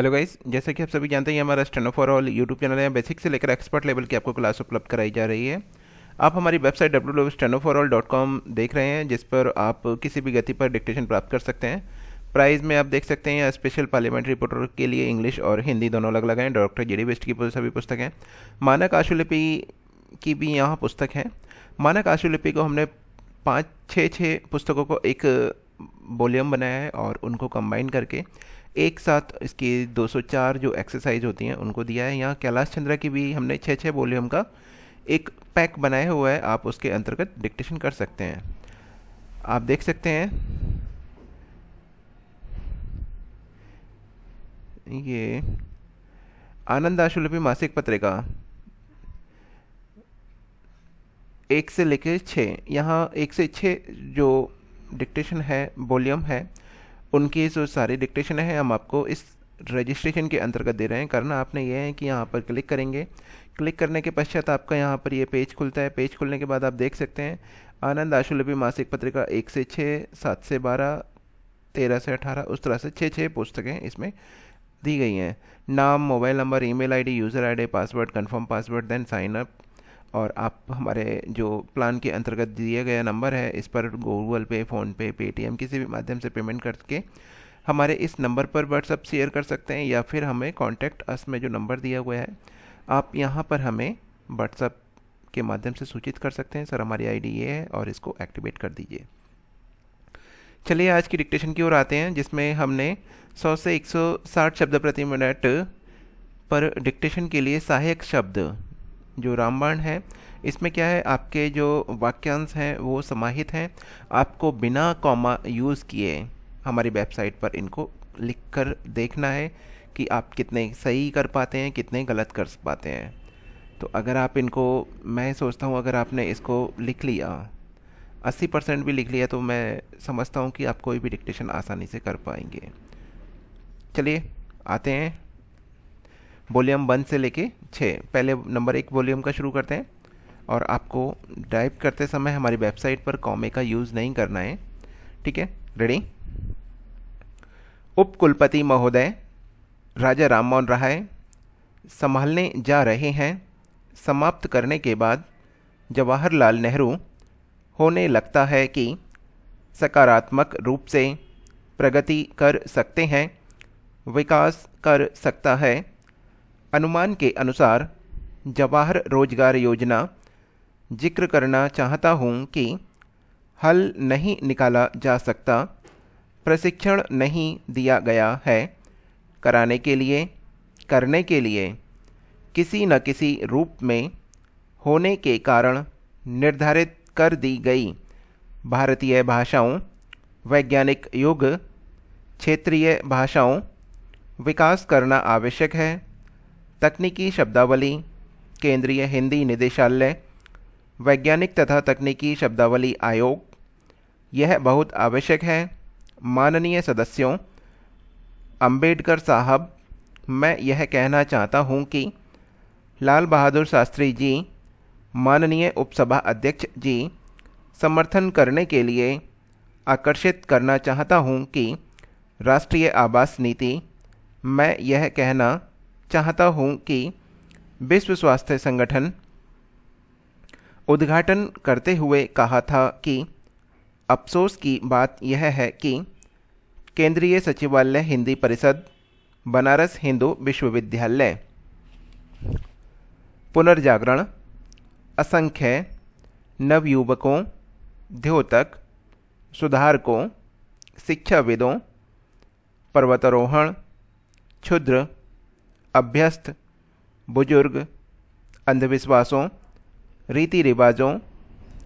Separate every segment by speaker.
Speaker 1: Hello guys, जैसा कि आप सभी जानते हैं ये हमारा steno for all YouTube channel है। बेसिक से लेकर एक्सपर्ट लेवल की आपको क्लास उपलब्ध कराई जा रही है। आप हमारी वेबसाइट www.stenoforall.com देख रहे हैं, जिस पर आप किसी भी गति पर डिक्टेशन प्राप्त कर सकते हैं। प्राइस में आप देख सकते हैं यहाँ स्पेशल पार्लियामेंट्री रिपोर्टर के लिए इंग्लिश और हिंदी दोनों अलग अलग हैं। डॉक्टर जी डी बिस्ट की सभी पुस्तक हैं। मानक आशुलिपि की भी यहाँ पुस्तक है। मानक आशुलिपि को हमने पाँच छः पुस्तकों को एक वॉल्यूम बनाया है और उनको कंबाइन करके एक साथ इसकी 204 जो एक्सरसाइज होती हैं उनको दिया है। यहाँ कैलाश चंद्र की भी हमने छः वॉल्यूम का एक पैक बनाया हुआ है, आप उसके अंतर्गत डिक्टेशन कर सकते हैं। आप देख सकते हैं ये आनंद आशुलिपि मासिक पत्रिका 1 से लेकर 6, यहाँ 1 से 6 जो डिक्टेशन है वॉल्यूम है उनकी जो सारी डिक्टेशन है हम आपको इस रजिस्ट्रेशन के अंतर्गत दे रहे हैं। करना आपने ये है कि यहाँ पर क्लिक करेंगे। क्लिक करने के पश्चात आपका यहाँ पर ये पेज खुलता है। पेज खुलने के बाद आप देख सकते हैं आनंद आशुलिपि मासिक पत्रिका 1 से 6, 7 से 12, 13 से 18, उस तरह से 6 पुस्तकें इसमें दी गई हैं। नाम, mobile number, email ID, user ID, password, confirm password, then sign up. और आप हमारे जो प्लान के अंतर्गत दिया गया नंबर है इस पर गूगल पे, फ़ोनपे, पेटीएम किसी भी माध्यम से पेमेंट करके हमारे इस नंबर पर व्हाट्सअप शेयर कर सकते हैं, या फिर हमें कॉन्टैक्ट अस में जो नंबर दिया हुआ है आप यहाँ पर हमें व्हाट्सअप के माध्यम से सूचित कर सकते हैं। सर हमारी आईडी ये है और इसको एक्टिवेट कर दीजिए। चलिए आज की डिक्टेशन की ओर आते हैं, जिसमें हमने 100 से 160 शब्द प्रति मिनट पर डिक्टेशन के लिए सहायक शब्द जो रामबाण है, इसमें क्या है आपके जो वाक्यांश हैं वो समाहित हैं। आपको बिना कॉमा यूज़ किए हमारी वेबसाइट पर इनको लिख कर देखना है कि आप कितने सही कर पाते हैं, कितने गलत कर पाते हैं। तो अगर आप इनको, मैं सोचता हूँ अगर आपने इसको लिख लिया 80% भी लिख लिया तो मैं समझता हूँ कि आप कोई भी डिक्टेशन आसानी से कर पाएंगे। चलिए आते हैं वॉल्यूम 1 से लेके 6। पहले नंबर 1 वॉल्यूम का शुरू करते हैं और आपको टाइप करते समय हमारी वेबसाइट पर कॉमे का यूज़ नहीं करना है, ठीक है। रेडी। उप कुलपति महोदय राजा राममोहन राय संभालने जा रहे हैं। समाप्त करने के बाद जवाहरलाल नेहरू होने लगता है कि सकारात्मक रूप से प्रगति कर सकते हैं, विकास कर सकता है। अनुमान के अनुसार जवाहर रोजगार योजना जिक्र करना चाहता हूँ कि हल नहीं निकाला जा सकता, प्रशिक्षण नहीं दिया गया है, कराने के लिए, करने के लिए किसी न किसी रूप में होने के कारण निर्धारित कर दी गई भारतीय भाषाओं, वैज्ञानिक युग, क्षेत्रीय भाषाओं विकास करना आवश्यक है। तकनीकी शब्दावली, केंद्रीय हिंदी निदेशालय, वैज्ञानिक तथा तकनीकी शब्दावली आयोग, यह बहुत आवश्यक है। माननीय सदस्यों, अंबेडकर साहब, मैं यह कहना चाहता हूँ कि लाल बहादुर शास्त्री जी, माननीय उपसभा अध्यक्ष जी, समर्थन करने के लिए आकर्षित करना चाहता हूँ कि राष्ट्रीय आवास नीति, मैं यह कहना चाहता हूँ कि विश्व स्वास्थ्य संगठन उद्घाटन करते हुए कहा था कि अफसोस की बात यह है कि केंद्रीय सचिवालय हिंदी परिषद, बनारस हिंदू विश्वविद्यालय, पुनर्जागरण, असंख्य नवयुवकों, द्योतक, सुधारकों, शिक्षाविदों, पर्वतारोहण, क्षुद्र, अभ्यस्त, बुजुर्ग, अंधविश्वासों, रीति रिवाजों,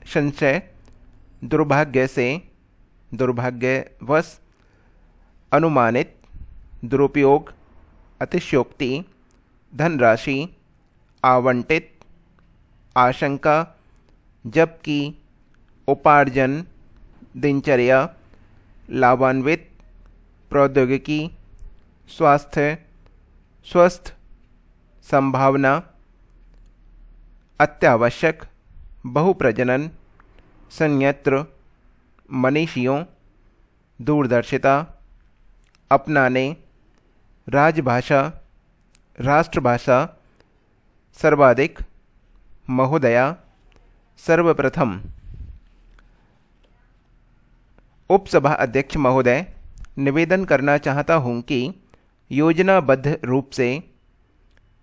Speaker 1: संशय, दुर्भाग्य से, दुर्भाग्यवश, अनुमानित, दुरुपयोग, अतिशयोक्ति, धनराशि, आवंटित, आशंका, जबकि, उपार्जन, दिनचर्या, लाभान्वित, प्रौद्योगिकी, स्वास्थ्य, स्वस्थ, संभावना, अत्यावश्यक, बहुप्रजनन, संयंत्र, मनीषियों, दूरदर्शिता, अपनाने, राजभाषा, राष्ट्रभाषा, सर्वाधिक, महोदया, सर्वप्रथम। उपसभा अध्यक्ष महोदय, निवेदन करना चाहता हूं कि योजनाबद्ध रूप से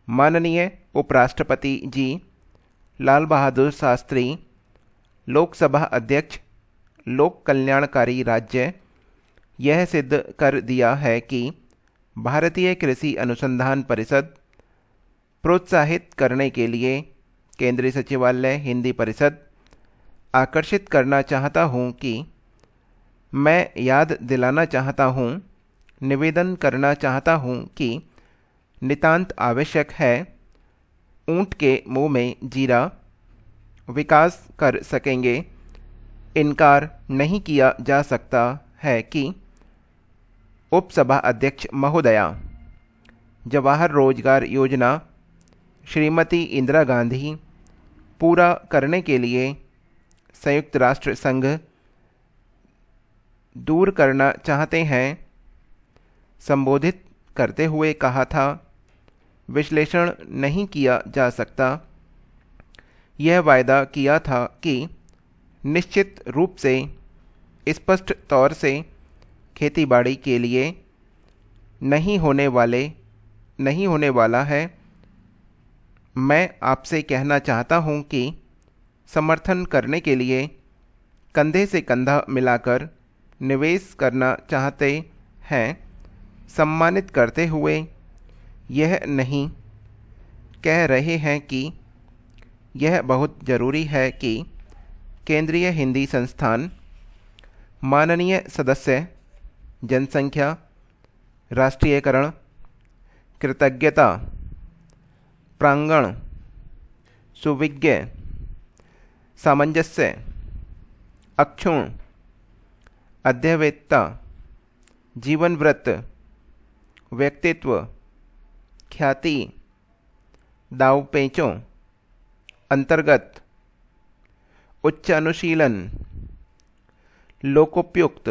Speaker 1: माननीय उपराष्ट्रपति जी लाल बहादुर शास्त्री, लोकसभा अध्यक्ष, लोक कल्याणकारी राज्य, यह सिद्ध कर दिया है कि भारतीय कृषि अनुसंधान परिषद प्रोत्साहित करने के लिए केंद्रीय सचिवालय हिंदी परिषद आकर्षित करना चाहता हूं कि मैं याद दिलाना चाहता हूं, निवेदन करना चाहता हूं कि नितांत आवश्यक है ऊंट के मुंह में जीरा, विकास कर सकेंगे। इनकार नहीं किया जा सकता है कि उपसभा अध्यक्ष महोदया, जवाहर रोजगार योजना श्रीमती इंदिरा गांधी पूरा करने के लिए संयुक्त राष्ट्र संघ दूर करना चाहते हैं। संबोधित करते हुए कहा था, विश्लेषण नहीं किया जा सकता। यह वायदा किया था कि निश्चित रूप से स्पष्ट तौर से खेतीबाड़ी के लिए नहीं होने वाला है। मैं आपसे कहना चाहता हूं कि समर्थन करने के लिए कंधे से कंधा मिलाकर निवेश करना चाहते हैं। सम्मानित करते हुए यह नहीं कह रहे हैं कि यह बहुत ज़रूरी है कि केंद्रीय हिंदी संस्थान, माननीय सदस्य, जनसंख्या, राष्ट्रीयकरण, कृतज्ञता, प्रांगण, सुविज्ञ, सामंजस्य, अक्षुण, अध्यवेत्ता, जीवन व्रत, व्यक्तित्व, ख्याति, दावपेचों, अंतर्गत, उच्च अनुशीलन, लोकोपयुक्त,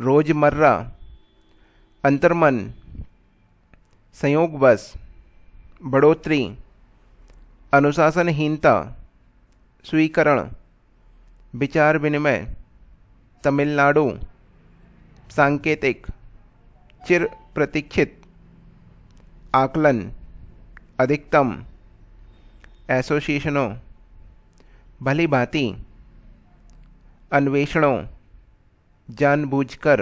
Speaker 1: रोजमर्रा, अंतर्मन, संयोगवश, बढ़ोतरी, अनुशासनहीनता, स्वीकरण, विचार विनिमय, तमिलनाडु, सांकेतिक, चिर प्रतीक्षित, आकलन, अधिकतम, एसोसिएशनों, भली भांति, अन्वेषणों, जानबूझकर,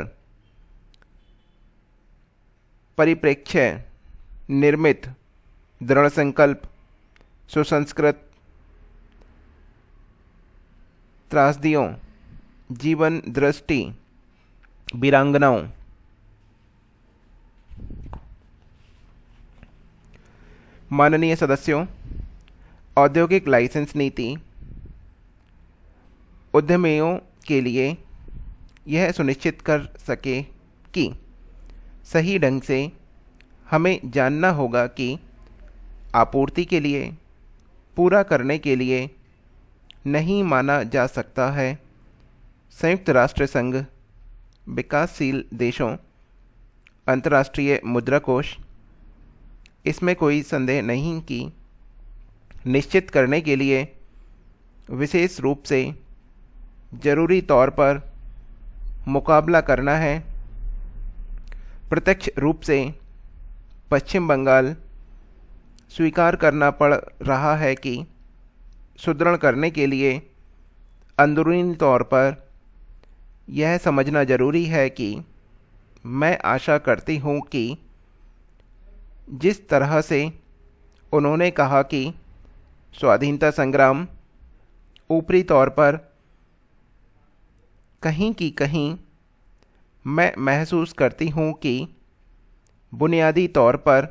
Speaker 1: परिप्रेक्ष्य, निर्मित, दृढ़ संकल्प, सुसंस्कृत, त्रासदियों, जीवन दृष्टि, वीरांगनाओं। माननीय सदस्यों, औद्योगिक लाइसेंस नीति उद्यमियों के लिए यह सुनिश्चित कर सके कि सही ढंग से हमें जानना होगा कि आपूर्ति के लिए, पूरा करने के लिए नहीं माना जा सकता है। संयुक्त राष्ट्र संघ, विकासशील देशों, अंतर्राष्ट्रीय मुद्रा कोष, इसमें कोई संदेह नहीं कि निश्चित करने के लिए विशेष रूप से जरूरी तौर पर मुकाबला करना है। प्रत्यक्ष रूप से पश्चिम बंगाल स्वीकार करना पड़ रहा है कि सुदृढ़ करने के लिए अंदरूनी तौर पर यह समझना जरूरी है कि मैं आशा करती हूँ कि जिस तरह से उन्होंने कहा कि स्वाधीनता संग्राम ऊपरी तौर पर कहीं की कहीं मैं महसूस करती हूँ कि बुनियादी तौर पर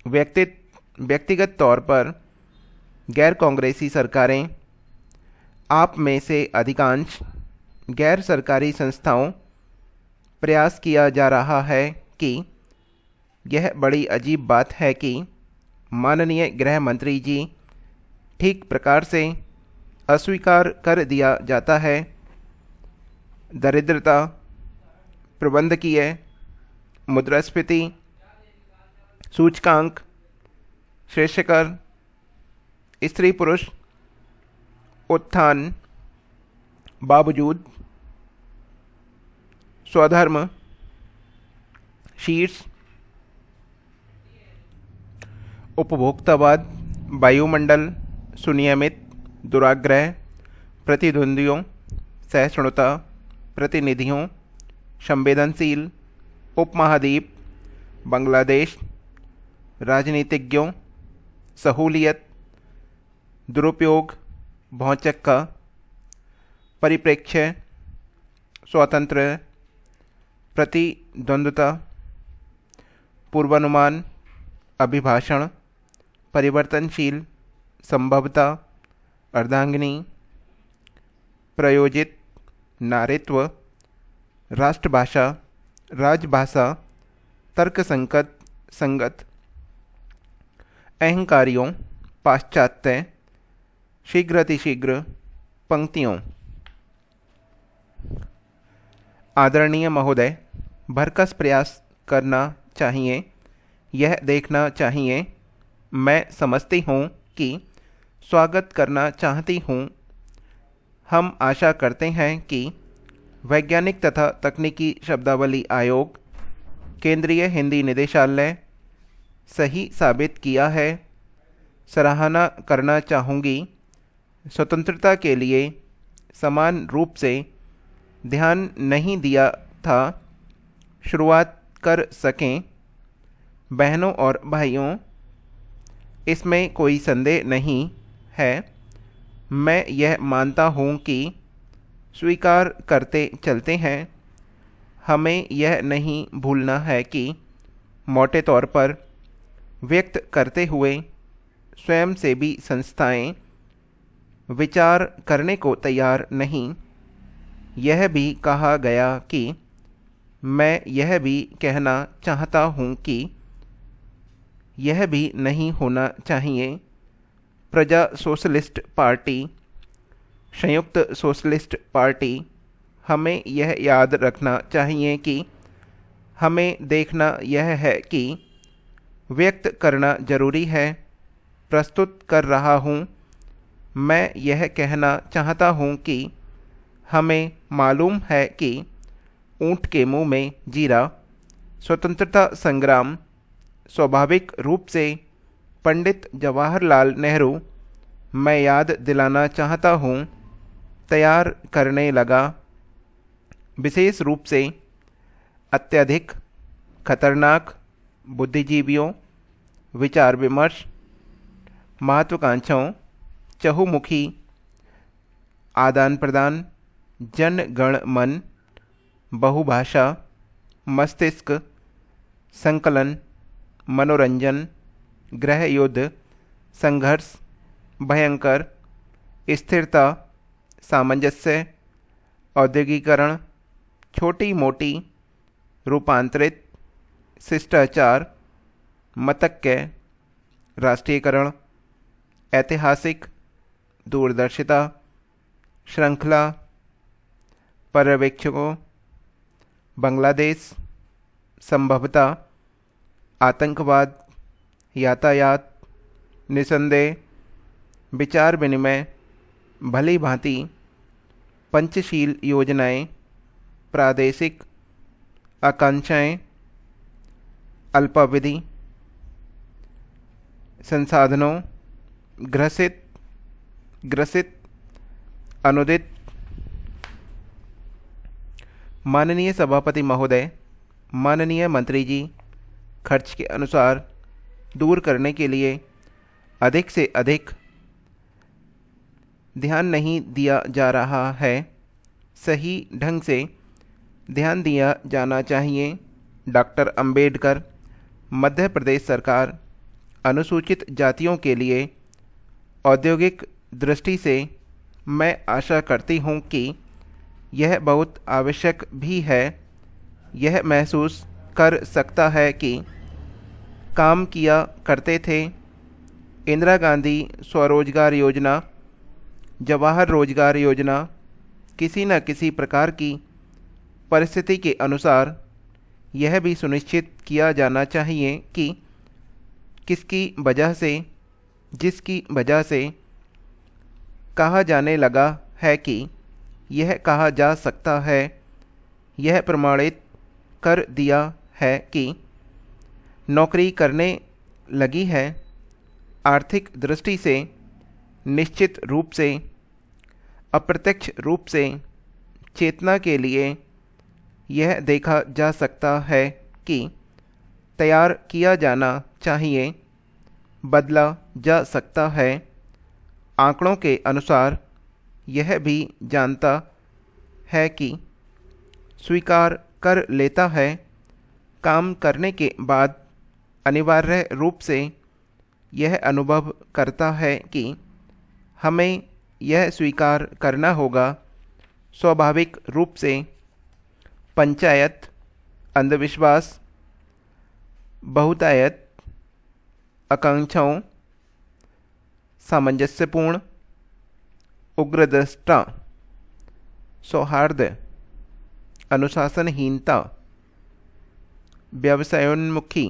Speaker 1: व्यक्तिगत तौर पर गैर कांग्रेसी सरकारें, आप में से अधिकांश गैर सरकारी संस्थाओं, प्रयास किया जा रहा है कि यह बड़ी अजीब बात है कि माननीय गृह मंत्री जी ठीक प्रकार से अस्वीकार कर दिया जाता है। दरिद्रता, प्रबंधकीय, मुद्रास्फीति सूचकांक, श्रेष्ठकर, स्त्री पुरुष, उत्थान, बावजूद, स्वधर्म, शीर्ष, उपभोक्तावाद, वायुमंडल, सुनियमित, दुराग्रह, प्रतिद्वंद्वियों, सहिष्णुता, प्रतिनिधियों, संवेदनशील, उपमहाद्वीप, बांग्लादेश, राजनीतिज्ञों, सहूलियत, दुरुपयोग, भौचक्का, परिप्रेक्ष्य, स्वतंत्र, प्रतिद्वंद्विता, पूर्वानुमान, अभिभाषण, परिवर्तनशील, संभवता, अर्धांगिनी, प्रयोजित, नारित्व, राष्ट्रभाषा, राजभाषा, तर्कसंगत, संगत, अहंकारियों, पाश्चात्य, शीघ्रातिशीघ्र, पंक्तियों। आदरणीय महोदय, भरकस प्रयास करना चाहिए, यह देखना चाहिए। मैं समझती हूँ कि स्वागत करना चाहती हूँ। हम आशा करते हैं कि वैज्ञानिक तथा तकनीकी शब्दावली आयोग, केंद्रीय हिंदी निदेशालय सही साबित किया है। सराहना करना चाहूँगी। स्वतंत्रता के लिए समान रूप से ध्यान नहीं दिया था, शुरुआत कर सकें। बहनों और भाइयों, इसमें कोई संदेह नहीं है। मैं यह मानता हूँ कि स्वीकार करते चलते हैं। हमें यह नहीं भूलना है कि मोटे तौर पर व्यक्त करते हुए स्वयंसेवी संस्थाएं विचार करने को तैयार नहीं। यह भी कहा गया कि मैं यह भी कहना चाहता हूँ कि यह भी नहीं होना चाहिए। प्रजा सोशलिस्ट पार्टी, संयुक्त सोशलिस्ट पार्टी, हमें यह याद रखना चाहिए कि हमें देखना यह है कि व्यक्त करना जरूरी है। प्रस्तुत कर रहा हूँ। मैं यह कहना चाहता हूँ कि हमें मालूम है कि ऊँट के मुंह में जीरा। स्वतंत्रता संग्राम स्वाभाविक रूप से पंडित जवाहरलाल नेहरू, मैं याद दिलाना चाहता हूँ, तैयार करने लगा। विशेष रूप से अत्यधिक खतरनाक बुद्धिजीवियों, विचार विमर्श, महत्वाकांक्षाओं, चहुमुखी आदान प्रदान, जन गण मन, बहुभाषा, मस्तिष्क, संकलन, मनोरंजन, गृह युद्ध, संघर्ष, भयंकर, स्थिरता, सामंजस्य, औद्योगिकरण, छोटी मोटी, रूपांतरित, शिष्टाचार, मतक्य, राष्ट्रीयकरण, ऐतिहासिक, दूरदर्शिता, श्रृंखला, पर्यवेक्षकों, बांग्लादेश, संभवतः, आतंकवाद, यातायात, निसंदेह, विचार विनिमय, भली भांति, पंचशील योजनाएं, प्रादेशिक आकांक्षाएं, अल्पावधि संसाधनों, ग्रसित, अनुदित। माननीय सभापति महोदय, माननीय मंत्री जी, खर्च के अनुसार दूर करने के लिए अधिक से अधिक ध्यान नहीं दिया जा रहा है। सही ढंग से ध्यान दिया जाना चाहिए। डॉक्टर अंबेडकर, मध्य प्रदेश सरकार अनुसूचित जातियों के लिए औद्योगिक दृष्टि से मैं आशा करती हूँ कि यह बहुत आवश्यक भी है। यह महसूस कर सकता है कि काम किया करते थे। इंदिरा गांधी स्वरोजगार योजना, जवाहर रोजगार योजना किसी न किसी प्रकार की परिस्थिति के अनुसार यह भी सुनिश्चित किया जाना चाहिए कि किसकी वजह से, जिसकी वजह से कहा जाने लगा है कि यह कहा जा सकता है, यह प्रमाणित कर दिया है कि नौकरी करने लगी है। आर्थिक दृष्टि से निश्चित रूप से, अप्रत्यक्ष रूप से चेतना के लिए यह देखा जा सकता है कि तैयार किया जाना चाहिए, बदला जा सकता है। आंकड़ों के अनुसार यह भी जानता है कि स्वीकार कर लेता है। काम करने के बाद अनिवार्य रूप से यह अनुभव करता है कि हमें यह स्वीकार करना होगा, स्वाभाविक रूप से पंचायत, अंधविश्वास, बहुतायत, आकांक्षाओं, सामंजस्यपूर्ण, उग्रदृष्टा, सौहार्द, अनुशासनहीनता, व्यवसायोन्मुखी,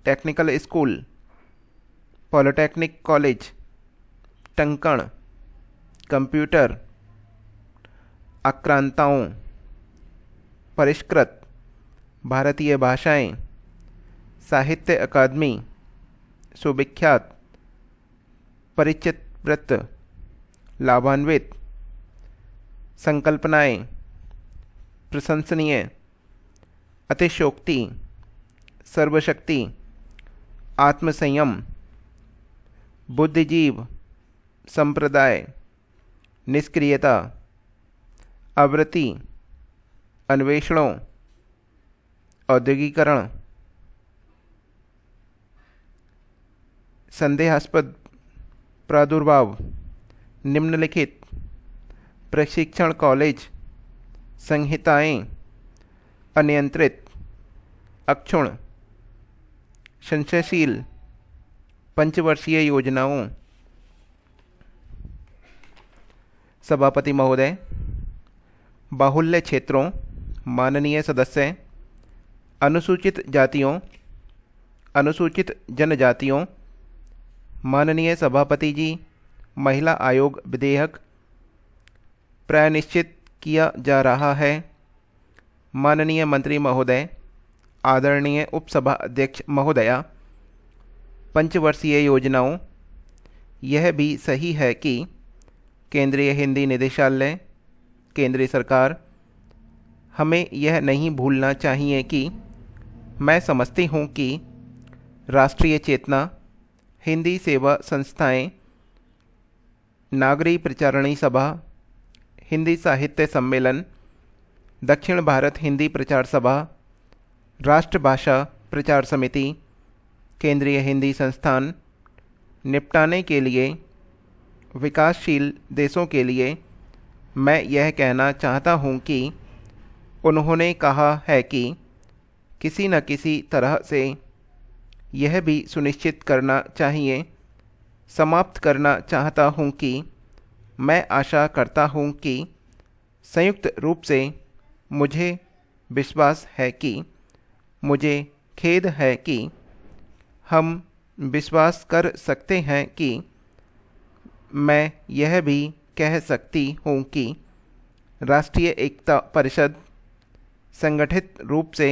Speaker 1: टेक्निकल स्कूल, पॉलिटेक्निक कॉलेज, टंकण, कंप्यूटर, आक्रांताओं, परिष्कृत, भारतीय भाषाएं, साहित्य अकादमी, सुविख्यात, परिचित वृत्त, लाभान्वित, संकल्पनाएं, प्रशंसनीय, अतिशयोक्ति, सर्वशक्ति, आत्मसंयम, बुद्धिजीव, संप्रदाय, निष्क्रियता, आवृत्ति, अन्वेषणों, औद्योगिकरण, संदेहास्पद प्रादुर्भाव, निम्नलिखित, प्रशिक्षण कॉलेज, संहिताएं, अनियंत्रित, अक्षुण्ण, संशयशील, पंचवर्षीय योजनाओं। सभापति महोदय, बाहुल्य क्षेत्रों, माननीय सदस्य, अनुसूचित जातियों, अनुसूचित जनजातियों, माननीय सभापति जी, महिला आयोग विधेयक प्राय निश्चित किया जा रहा है। माननीय मंत्री महोदय, आदरणीय उपसभा अध्यक्ष महोदया, पंचवर्षीय योजनाओं, यह भी सही है कि केंद्रीय हिंदी निदेशालय, केंद्रीय सरकार, हमें यह नहीं भूलना चाहिए कि मैं समझती हूँ कि राष्ट्रीय चेतना, हिंदी सेवा संस्थाएं, नागरी प्रचारणी सभा, हिंदी साहित्य सम्मेलन, दक्षिण भारत हिंदी प्रचार सभा, राष्ट्रभाषा प्रचार समिति, केंद्रीय हिंदी संस्थान निपटाने के लिए विकासशील देशों के लिए मैं यह कहना चाहता हूँ कि उन्होंने कहा है कि किसी न किसी तरह से यह भी सुनिश्चित करना चाहिए, समाप्त करना चाहता हूँ कि मैं आशा करता हूँ कि संयुक्त रूप से मुझे विश्वास है कि, मुझे खेद है कि हम विश्वास कर सकते हैं कि मैं यह भी कह सकती हूँ कि राष्ट्रीय एकता परिषद संगठित रूप से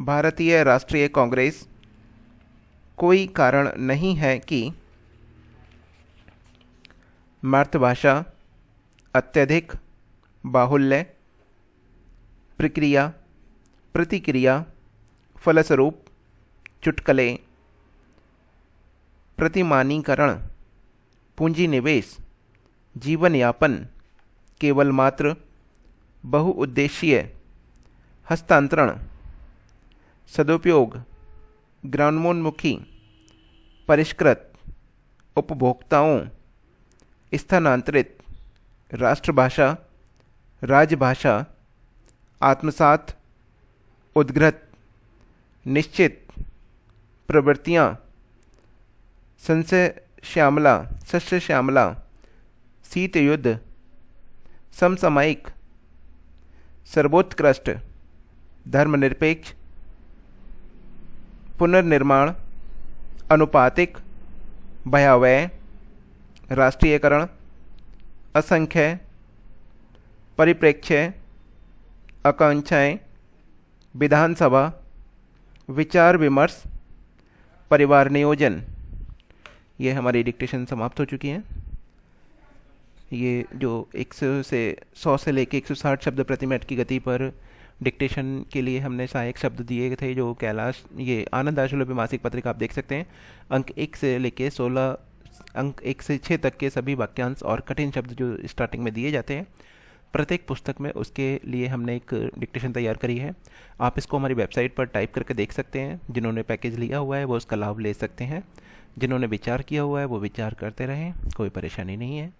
Speaker 1: भारतीय राष्ट्रीय कांग्रेस कोई कारण नहीं है कि मातृभाषा अत्यधिक बाहुल्य प्रक्रिया प्रतिक्रिया फलस्वरूप चुटकले प्रतिमानीकरण पूंजी निवेश जीवन यापन केवल मात्र बहुउद्देशीय हस्तांतरण सदुपयोग ग्रामोन्मुखी परिष्कृत उपभोक्ताओं स्थानांतरित राष्ट्रभाषा राजभाषा आत्मसात उद्घृत निश्चित प्रवृत्तियाँ संशय श्यामला सस्य श्यामला शीत युद्ध समसामयिक सर्वोत्कृष्ट धर्मनिरपेक्ष, पुनर्निर्माण, अनुपातिक, भयावह, राष्ट्रीयकरण, असंख्य, परिप्रेक्ष्य, आकांक्षाएं, विधानसभा, विचार विमर्श, परिवार नियोजन। ये हमारी डिक्टेशन समाप्त हो चुकी है। ये जो 100 से लेके 160 शब्द प्रति मिनट की गति पर डिक्टेशन के लिए हमने सहायक शब्द दिए थे, जो कैलाश ये आनंद आशुलिपि मासिक पत्रिका आप देख सकते हैं। अंक 1 से लेके 16 अंक 1 से 6 तक के सभी वाक्यांश और कठिन शब्द जो स्टार्टिंग में दिए जाते हैं प्रत्येक पुस्तक में, उसके लिए हमने एक डिक्टेशन तैयार करी है। आप इसको हमारी वेबसाइट पर टाइप करके देख सकते हैं। जिन्होंने पैकेज लिया हुआ है वो उसका लाभ ले सकते हैं। जिन्होंने विचार किया हुआ है वो विचार करते रहें, कोई परेशानी नहीं है।